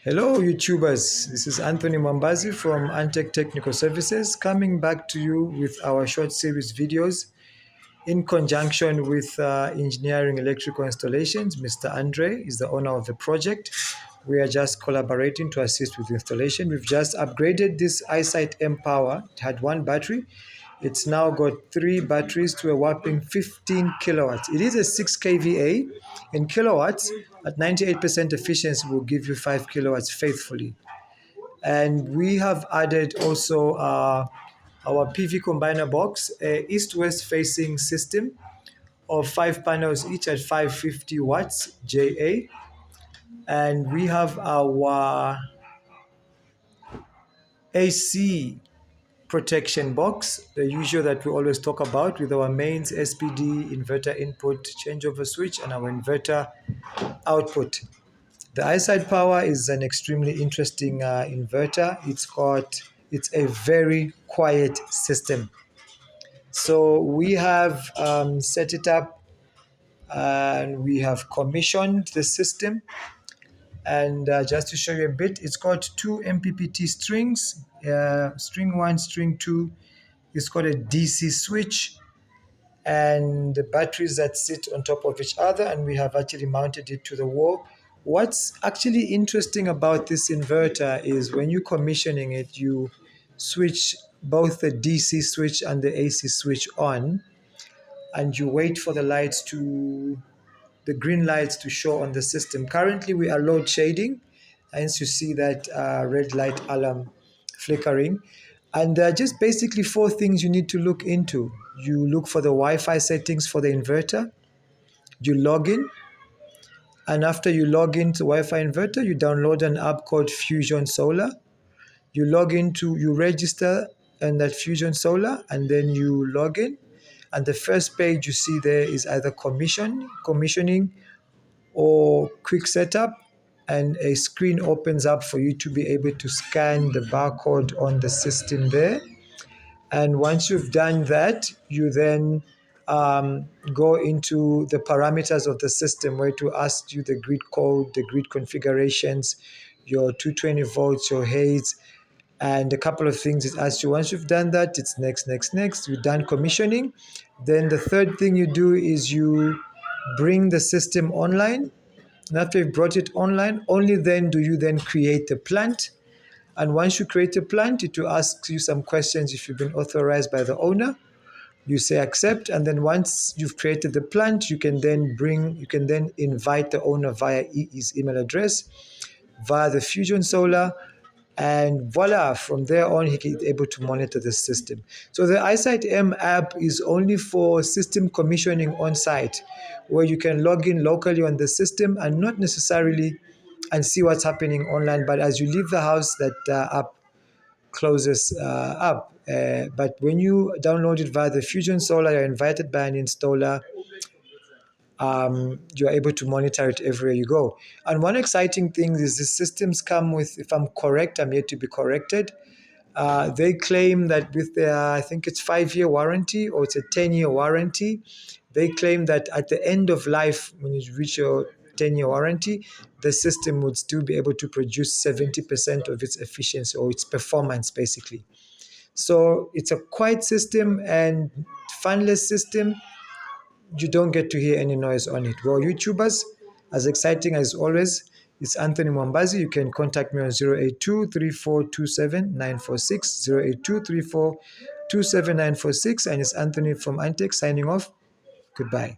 Hello, YouTubers. This is Anthony Mambazi from Antec Technical Services coming back to you with our short series videos in conjunction with Engineering Electrical Installations. Mr. Andre is the owner of the project. We are just collaborating to assist with installation. We've just upgraded this iSight M Power. It had one battery. It's now got three batteries to a whopping 15 kilowatts. It is a 6 kVA in kilowatts. At 98% efficiency will give you 5 kilowatts faithfully. And we have added also our PV combiner box, a east-west facing system of 5 panels, each at 550 watts JA. And we have our AC protection box, the usual that we always talk about, with our mains, SPD, inverter input, changeover switch, and our inverter output. The iSight Power is an extremely interesting inverter. It's a very quiet system. So we have set it up and we have commissioned the system. And just to show you a bit, it's got two MPPT strings, string 1, string 2. It's got a DC switch and the batteries that sit on top of each other, and we have actually mounted it to the wall. What's actually interesting about this inverter is when you're commissioning it, you switch both the DC switch and the AC switch on, and you wait for the green lights to show on the system. Currently, we are load shading, hence you see that red light alarm flickering. And there are just basically four things you need to look into. You look for the Wi-Fi settings for the inverter, you log in, and after you log into Wi-Fi inverter, you download an app called Fusion Solar. You register in that Fusion Solar, and then you log in. And the first page you see there is either commissioning, or quick setup, and a screen opens up for you to be able to scan the barcode on the system there. And once you've done that, you then go into the parameters of the system, where to ask you the grid code, the grid configurations, your 220 volts, your haze, and a couple of things it asks you. Once you've done that, it's next. You're done commissioning. Then the third thing you do is you bring the system online. And after you've brought it online, only then do you then create the plant. And once you create a plant, it will ask you some questions. If you've been authorized by the owner, you say accept. And then once you've created the plant, you can then invite the owner via his email address, via the Fusion Solar, and voila, from there on he is able to monitor the system. So the iSight M app is only for system commissioning on site, where you can log in locally on the system and not necessarily and see what's happening online, but as you leave the house, that app closes up. But when you download it via the Fusion Solar, you're invited by an installer. You're able to monitor it everywhere you go. And one exciting thing is the systems come with, if I'm correct, I'm yet to be corrected, they claim that with their, I think it's 5-year warranty or it's a 10-year warranty, they claim that at the end of life, when you reach your 10-year warranty, the system would still be able to produce 70% of its efficiency or its performance, basically. So it's a quiet system and fanless system. You don't get to hear any noise on it. Well, YouTubers, as exciting as always, it's Anthony Mwambazi. You can contact me on 082-3427-946, 082-3427-946, and it's Anthony from Antec signing off. Goodbye.